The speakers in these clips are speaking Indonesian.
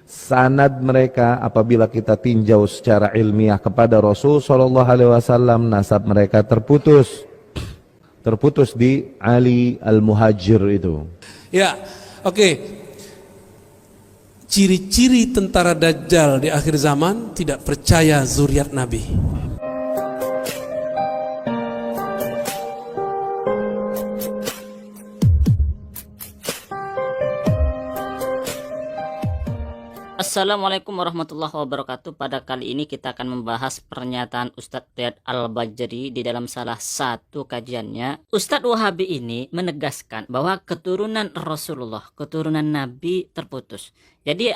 sanad mereka apabila kita tinjau secara ilmiah kepada Rasul Shallallahu Alaihi Wasallam, nasab mereka terputus di Ali Al-Muhajir itu. Ya, oke. Ciri-ciri tentara Dajjal di akhir zaman tidak percaya zuriat Nabi. Assalamualaikum warahmatullahi wabarakatuh. Pada kali ini kita akan membahas pernyataan Ustadz Riyad Al-Bajri di dalam salah satu kajiannya. Ustadz Wahabi ini menegaskan bahwa keturunan Rasulullah, keturunan Nabi terputus. Jadi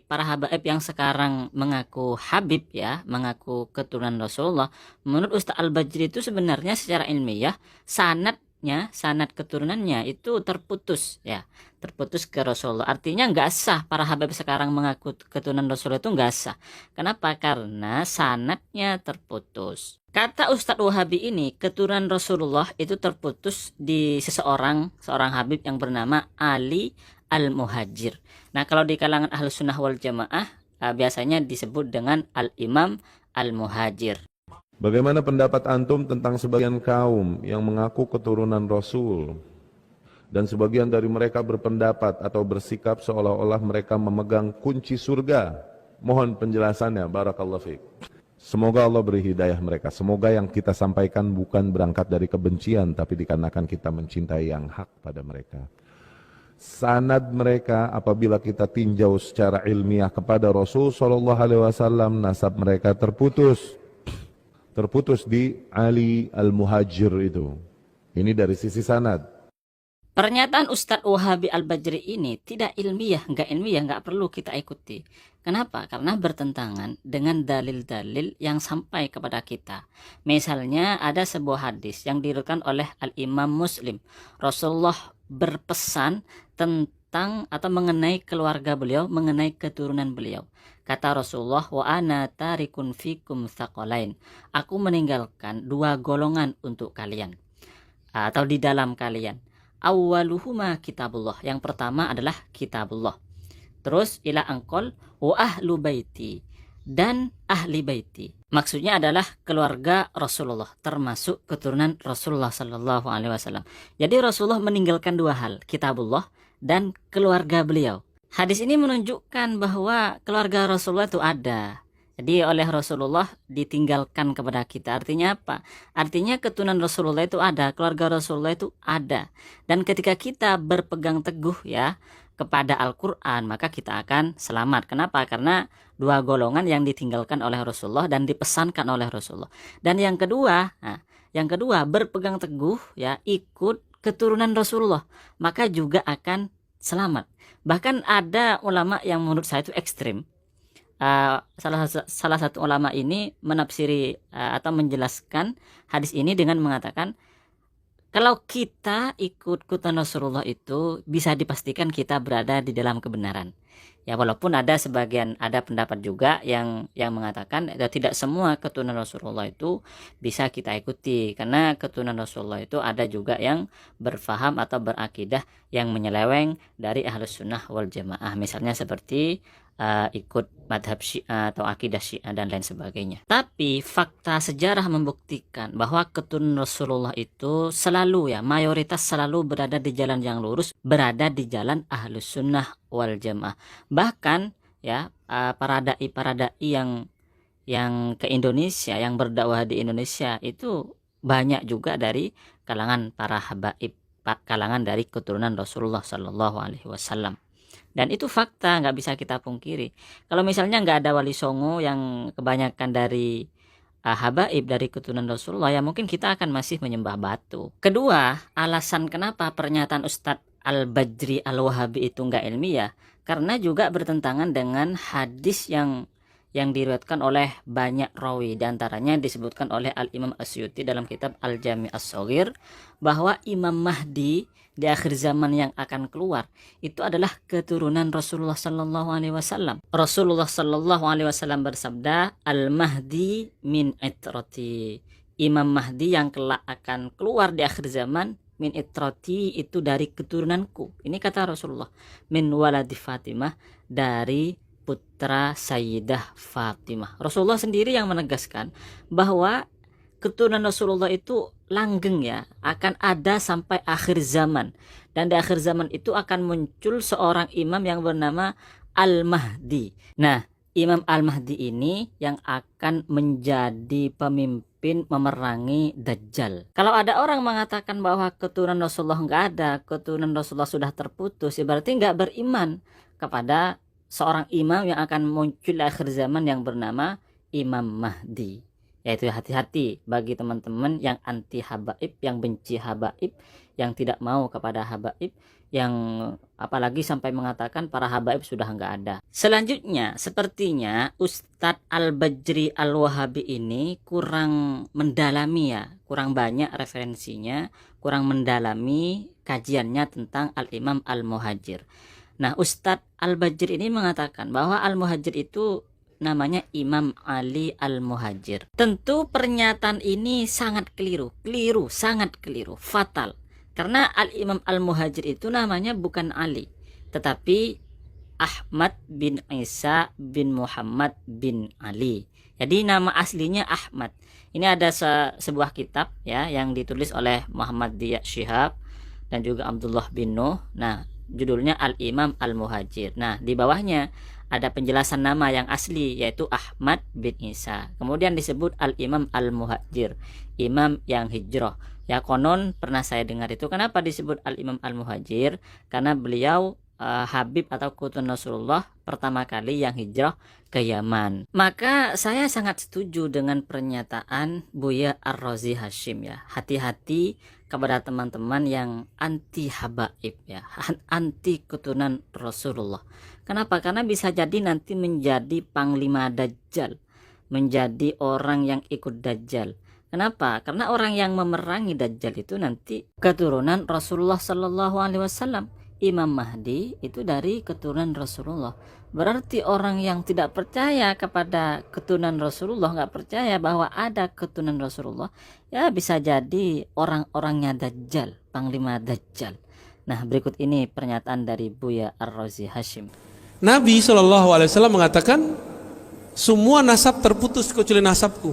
para habaib yang sekarang mengaku Habib ya, mengaku keturunan Rasulullah, menurut Ustadz Al-Bajri itu sebenarnya secara ilmiah sanad keturunannya itu terputus ya, terputus ke Rasulullah. Artinya nggak sah para habib sekarang mengaku keturunan Rasulullah, itu nggak sah. Kenapa? Karena sanadnya terputus. Kata Ustadz Wahabi ini, keturunan Rasulullah itu terputus di seorang habib yang bernama Ali Al-Muhajir. Nah, kalau di kalangan Ahlus Sunnah wal Jamaah biasanya disebut dengan Al-Imam Al-Muhajir. Bagaimana pendapat antum tentang sebagian kaum yang mengaku keturunan Rasul dan sebagian dari mereka berpendapat atau bersikap seolah-olah mereka memegang kunci surga? Mohon penjelasannya, barakallahu fiik. Semoga Allah beri hidayah mereka. Semoga yang kita sampaikan bukan berangkat dari kebencian, tapi dikarenakan kita mencintai yang hak pada mereka. Sanad mereka apabila kita tinjau secara ilmiah kepada Rasul Shallallahu Alaihi Wasallam, nasab mereka terputus di Ali Al-Muhajir itu. Ini dari sisi sanad. Pernyataan Ustadz Wahabi Al-Bajri ini tidak ilmiah, nggak perlu kita ikuti. Kenapa? Karena bertentangan dengan dalil-dalil yang sampai kepada kita. Misalnya ada sebuah hadis yang diriwayatkan oleh Al-Imam Muslim. Rasulullah berpesan tentang atau mengenai keluarga beliau, mengenai keturunan beliau. Kata Rasulullah, wa ana tarikun fikum tsaqalain. Aku meninggalkan dua golongan untuk kalian atau di dalam kalian. Awwaluhuma kitabullah. Yang pertama adalah kitabullah. Terus ila angkol wa ahlu baiti, dan ahli baiti. Maksudnya adalah keluarga Rasulullah, termasuk keturunan Rasulullah sallallahu alaihi wasallam. Jadi Rasulullah meninggalkan dua hal, kitabullah dan keluarga beliau. Hadis ini menunjukkan bahwa keluarga Rasulullah itu ada. Jadi oleh Rasulullah ditinggalkan kepada kita. Artinya apa? Artinya keturunan Rasulullah itu ada, keluarga Rasulullah itu ada. Dan ketika kita berpegang teguh ya kepada Al-Quran, maka kita akan selamat. Kenapa? Karena dua golongan yang ditinggalkan oleh Rasulullah dan dipesankan oleh Rasulullah. Dan yang kedua berpegang teguh ya ikut keturunan Rasulullah, maka juga akan selamat. Bahkan ada ulama yang menurut saya itu ekstrim. Salah satu ulama ini menafsiri atau menjelaskan hadis ini dengan mengatakan, kalau kita ikut ikutan Rasulullah itu bisa dipastikan kita berada di dalam kebenaran. Ya, walaupun ada pendapat juga yang mengatakan tidak semua keturunan Rasulullah itu bisa kita ikuti, karena keturunan Rasulullah itu ada juga yang berfaham atau berakidah yang menyeleweng dari Ahlus Sunnah wal Jamaah, misalnya seperti ikut madhab Syiah atau akidah Syiah dan lain sebagainya. Tapi fakta sejarah membuktikan bahwa keturunan Rasulullah itu selalu mayoritas selalu berada di jalan yang lurus, berada di jalan Ahlus Sunnah wal Jamaah. Bahkan para dai yang ke Indonesia, yang berdakwah di Indonesia itu banyak juga dari kalangan para habaib, kalangan dari keturunan Rasulullah Sallallahu Alaihi Wasallam. Dan itu fakta, nggak bisa kita pungkiri. Kalau misalnya nggak ada wali songo yang kebanyakan dari habaib dari keturunan Rasulullah, ya mungkin kita akan masih menyembah batu. Kedua, alasan kenapa pernyataan Ustadz Al-Bajri Al-Wahabi itu nggak ilmiah, karena juga bertentangan dengan hadis yang diriwayatkan oleh banyak rawi. Di antaranya disebutkan oleh Al-Imam Asyuti dalam kitab Al-Jami' As-Shaghir bahwa Imam Mahdi di akhir zaman yang akan keluar itu adalah keturunan Rasulullah sallallahu alaihi wasallam. Rasulullah sallallahu alaihi wasallam bersabda, "Al-Mahdi min itrati." Imam Mahdi yang kelak akan keluar di akhir zaman min itrati itu dari keturunanku. Ini kata Rasulullah, min waladi Fatimah, dari putra Sayyidah Fatimah. Rasulullah sendiri yang menegaskan bahwa keturunan Rasulullah itu langgeng ya, akan ada sampai akhir zaman. Dan di akhir zaman itu akan muncul seorang imam yang bernama Al-Mahdi. Nah, Imam Al-Mahdi ini yang akan menjadi pemimpin memerangi Dajjal. Kalau ada orang mengatakan bahwa keturunan Rasulullah nggak ada, keturunan Rasulullah sudah terputus, ya berarti nggak beriman kepada seorang imam yang akan muncul di akhir zaman yang bernama Imam Mahdi. Yaitu hati-hati bagi teman-teman yang anti habaib, yang benci habaib, yang tidak mau kepada habaib, yang apalagi sampai mengatakan para habaib sudah nggak ada. Selanjutnya, sepertinya Ustadz Al-Bajri Al-Wahabi ini kurang mendalami ya, kurang banyak referensinya, kurang mendalami kajiannya tentang Al-Imam Al-Muhajir. Nah, Ustadz Al-Bajri ini mengatakan bahwa Al-Muhajir itu namanya Imam Ali Al-Muhajir. Tentu pernyataan ini sangat keliru, sangat keliru, fatal. Karena Al-Imam Al-Muhajir itu namanya bukan Ali, tetapi Ahmad bin Isa bin Muhammad bin Ali. Jadi nama aslinya Ahmad. Ini ada sebuah kitab ya yang ditulis oleh Muhammad Diya Shihab dan juga Abdullah bin Nuh. Nah, judulnya Al-Imam Al-Muhajir. Nah, di bawahnya ada penjelasan nama yang asli yaitu Ahmad bin Isa. Kemudian disebut Al-Imam Al-Muhajir, imam yang hijrah. Ya konon pernah saya dengar itu, kenapa disebut Al-Imam Al-Muhajir? Karena beliau Habib atau keturunan Rasulullah pertama kali yang hijrah ke Yaman. Maka saya sangat setuju dengan pernyataan Buya Ar-Razi Hashim ya. Hati-hati kepada teman-teman yang anti habaib ya, anti keturunan Rasulullah. Kenapa? Karena bisa jadi nanti menjadi panglima Dajjal, menjadi orang yang ikut Dajjal. Kenapa? Karena orang yang memerangi Dajjal itu nanti keturunan Rasulullah Sallallahu Alaihi Wasallam. Imam Mahdi itu dari keturunan Rasulullah. Berarti orang yang tidak percaya kepada keturunan Rasulullah, nggak percaya bahwa ada keturunan Rasulullah, ya bisa jadi orang-orangnya Dajjal, panglima Dajjal. Nah, berikut ini pernyataan dari Buya Ar-Razi Hashim. Nabi SAW mengatakan semua nasab terputus kecuali nasabku.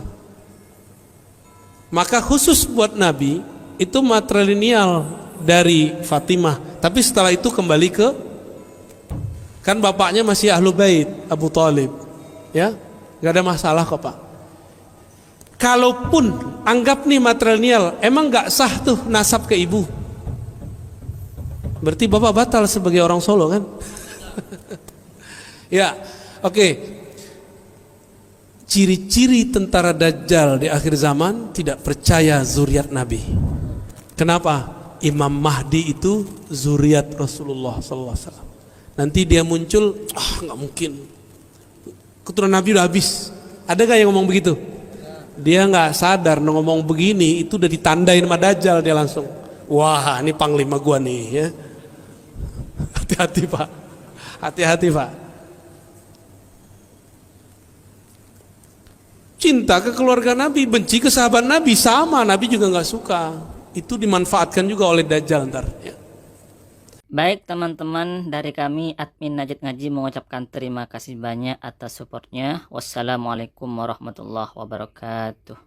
Maka khusus buat Nabi itu matrilineal dari Fatimah, tapi setelah itu kembali ke, kan bapaknya masih ahlu bait Abu Thalib ya, nggak ada masalah kok Pak. Kalaupun anggap nih matrilineal, emang nggak sah tuh nasab ke ibu, berarti bapak batal sebagai orang Solo kan. Ya oke. Ciri-ciri tentara Dajjal di akhir zaman tidak percaya zuriat Nabi. Kenapa? Imam Mahdi itu zuriat Rasulullah SAW. Nanti dia muncul, nggak mungkin, keturunan Nabi udah habis. Ada gak yang ngomong begitu? Dia nggak sadar ngomong begini itu udah ditandain sama Dajjal. Dia langsung, wah ini panglima gua nih ya. Hati-hati Pak, hati-hati Pak. Cinta ke keluarga Nabi, benci ke sahabat Nabi, sama, Nabi juga nggak suka. Itu dimanfaatkan juga oleh Dajjal ntar ya. Baik teman-teman, dari kami admin Najid Ngaji mengucapkan terima kasih banyak atas supportnya. Wassalamualaikum warahmatullahi wabarakatuh.